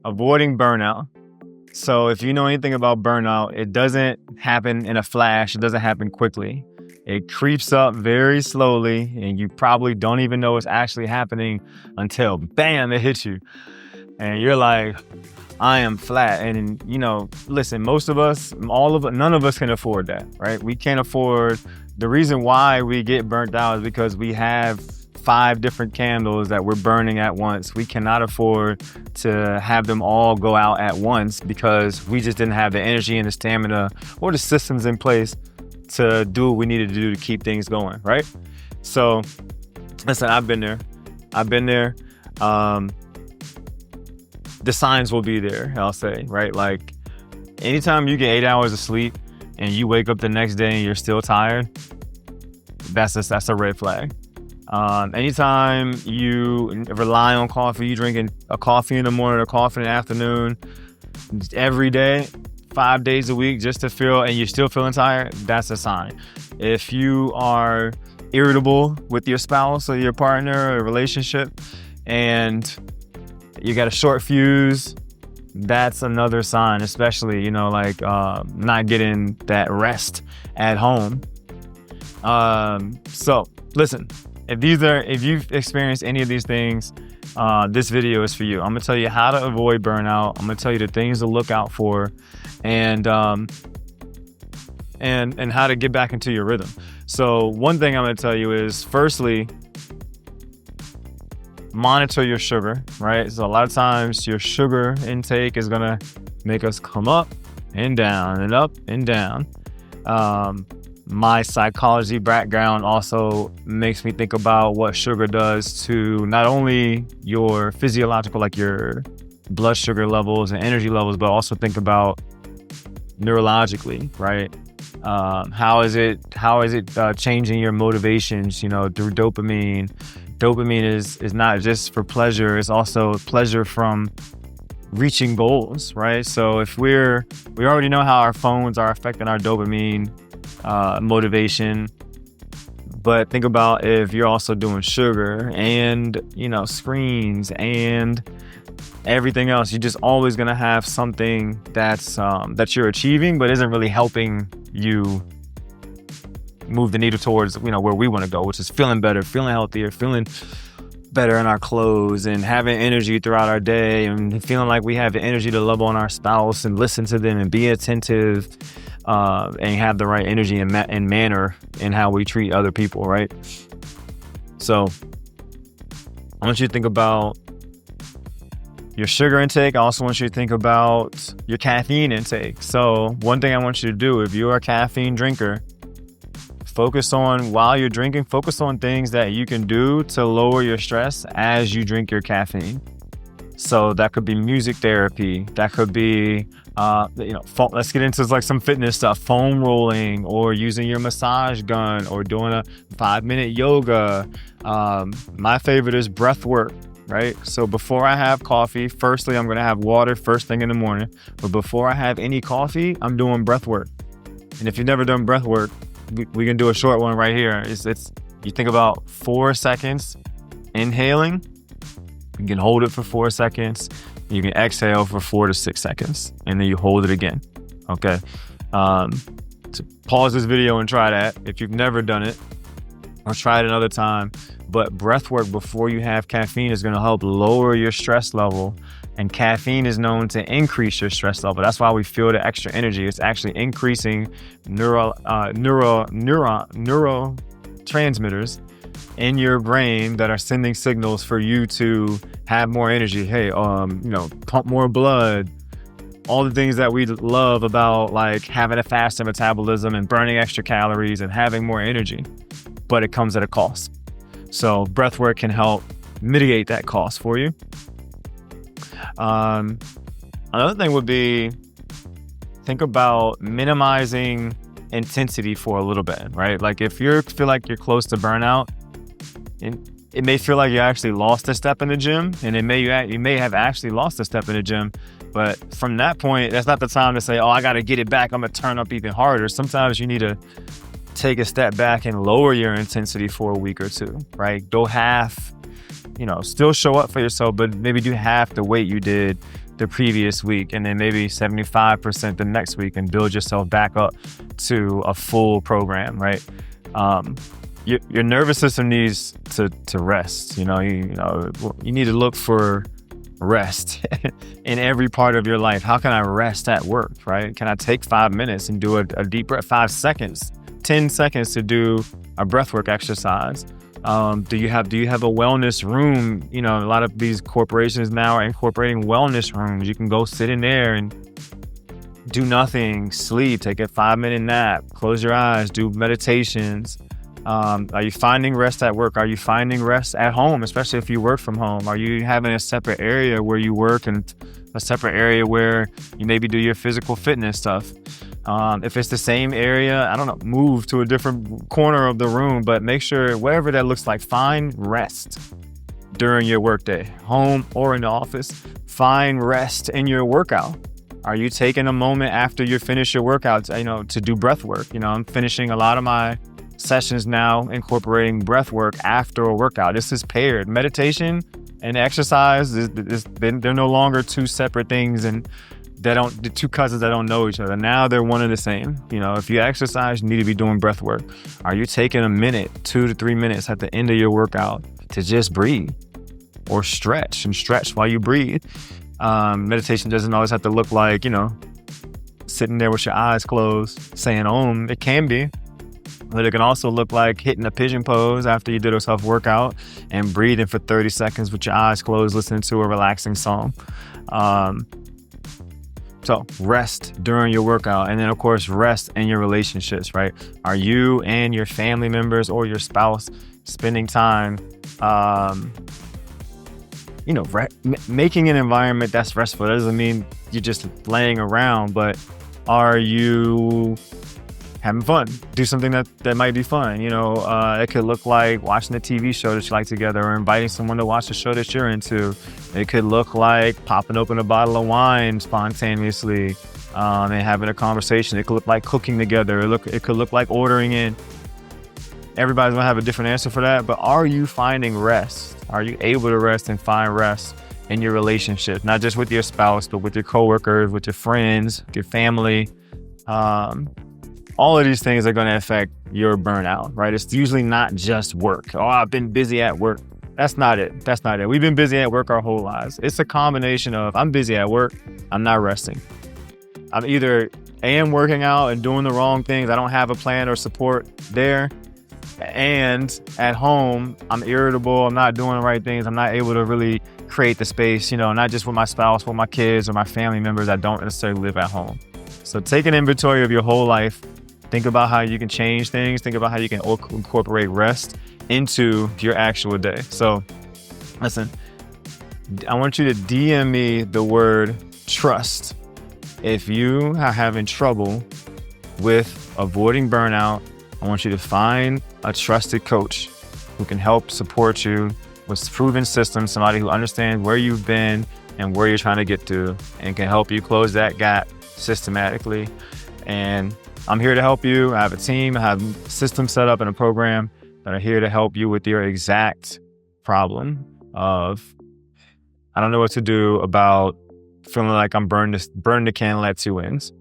avoiding burnout. So if you know anything about burnout, it doesn't happen in a flash. It doesn't happen quickly. It creeps up very slowly, and you probably don't even know it's actually happening until bam, it hits you. And you're like, I am flat. And listen, most of us, none of us can afford that, right? We can't afford. The reason why we get burnt out is because we have 5 different candles that we're burning at once. We cannot afford to have them all go out at once because we just didn't have the energy and the stamina or the systems in place to do what we needed to do to keep things going, right? So listen, I've been there. The signs will be there, I'll say, right? Like anytime you get 8 hours of sleep and you wake up the next day and you're still tired, that's a red flag. Anytime you rely on coffee, you drinking a coffee in the morning or coffee in the afternoon every day, 5 days a week just to feel, and you're still feeling tired, that's a sign. If you are irritable with your spouse or your partner or relationship and you got a short fuse, that's another sign, especially, not getting that rest at home. So listen, if you've experienced any of these things, this video is for you. I'm gonna tell you how to avoid burnout. I'm gonna tell you the things to look out for, and how to get back into your rhythm. So one thing I'm gonna tell you is, firstly, monitor your sugar, right? So a lot of times your sugar intake is gonna make us come up and down and up and down. My psychology background also makes me think about what sugar does to not only your physiological, like your blood sugar levels and energy levels, but also think about neurologically, right? How is it changing your motivations, through dopamine? Dopamine is not just for pleasure, it's also pleasure from reaching goals, right? So if we already know how our phones are affecting our dopamine motivation, but think about if you're also doing sugar and screens and everything else, you're just always going to have something that's that you're achieving but isn't really helping you move the needle towards where we want to go, which is feeling better, feeling healthier, feeling better in our clothes, and having energy throughout our day, and feeling like we have the energy to love on our spouse and listen to them and be attentive, and have the right energy and manner in how we treat other people, right? So I want you to think about your sugar intake. I also want you to think about your caffeine intake. So one thing I want you to do, if you're a caffeine drinker, while you're drinking, focus on things that you can do to lower your stress as you drink your caffeine. So that could be music therapy. That could be, let's get into like some fitness stuff, foam rolling, or using your massage gun, or doing a 5-minute yoga. My favorite is breath work, right? So before I have coffee, firstly, I'm going to have water first thing in the morning. But before I have any coffee, I'm doing breath work. And if you've never done breath work, we can do a short one right here. It's you think about 4 seconds inhaling. You can hold it for 4 seconds. You can exhale for 4 to 6 seconds, and then you hold it again. Okay. So pause this video and try that if you've never done it, or try it another time. But breath work before you have caffeine is going to help lower your stress level. And caffeine is known to increase your stress level. That's why we feel the extra energy. It's actually increasing neurotransmitters in your brain that are sending signals for you to have more energy. Hey, pump more blood. All the things that we love about like having a faster metabolism and burning extra calories and having more energy, but it comes at a cost. So breath work can help mitigate that cost for you. Another thing would be, think about minimizing intensity for a little bit, right? Like if you feel like you're close to burnout, it may feel like you actually lost a step in the gym, and you may have actually lost a step in the gym, but from that point, that's not the time to say, oh, I got to get it back, I'm gonna turn up even harder. Sometimes you need to take a step back and lower your intensity for a week or two, right? Go half, still show up for yourself, but maybe do half the weight you did the previous week, and then maybe 75% the next week, and build yourself back up to a full program, right? Your nervous system needs to rest. You need to look for rest in every part of your life. How can I rest at work, right? Can I take 5 minutes and do a deep breath, 5 seconds, 10 seconds to do a breathwork exercise? Do you have a wellness room? A lot of these corporations now are incorporating wellness rooms. You can go sit in there and do nothing, sleep, take a 5-minute nap, close your eyes, do meditations. Are you finding rest at work? Are you finding rest at home, especially if you work from home? Are you having a separate area where you work and a separate area where you maybe do your physical fitness stuff? If it's the same area, I don't know, move to a different corner of the room, but make sure wherever that looks like, find rest during your workday, home or in the office. Find rest in your workout. Are you taking a moment after you finish your workouts, to do breath work? I'm finishing a lot of my sessions now incorporating breath work after a workout. This is paired. Meditation and exercise, they're no longer two separate things, and the two cousins that don't know each other. Now they're one and the same. If you exercise, you need to be doing breath work. Are you taking a minute, 2 to 3 minutes at the end of your workout to just breathe or stretch while you breathe? Meditation doesn't always have to look like, sitting there with your eyes closed saying Om. It can be. But it can also look like hitting a pigeon pose after you did a tough workout and breathing for 30 seconds with your eyes closed, listening to a relaxing song. So rest during your workout, and then of course rest in your relationships, right? Are you and your family members or your spouse spending time, making an environment that's restful? That doesn't mean you're just laying around, but are you having fun? Do something that might be fun. It could look like watching a TV show that you like together, or inviting someone to watch the show that you're into. It could look like popping open a bottle of wine spontaneously and having a conversation. It could look like cooking together. It could look like ordering in. Everybody's gonna have a different answer for that, but are you finding rest? Are you able to rest and find rest in your relationship? Not just with your spouse, but with your coworkers, with your friends, with your family. All of these things are going to affect your burnout, right? It's usually not just work. Oh, I've been busy at work. That's not it. We've been busy at work our whole lives. It's a combination of I'm busy at work, I'm not resting. I'm either am working out and doing the wrong things. I don't have a plan or support there. And at home, I'm irritable. I'm not doing the right things. I'm not able to really create the space, not just with my spouse, with my kids or my family members that don't necessarily live at home. So take an inventory of your whole life. Think about how you can change things. Think about how you can incorporate rest into your actual day. So listen, I want you to DM me the word trust. If you are having trouble with avoiding burnout, I want you to find a trusted coach who can help support you with proven systems, somebody who understands where you've been and where you're trying to get to, and can help you close that gap systematically. And I'm here to help you. I have a team, I have systems set up in a program that are here to help you with your exact problem of, I don't know what to do about feeling like I'm burned the candle at two ends.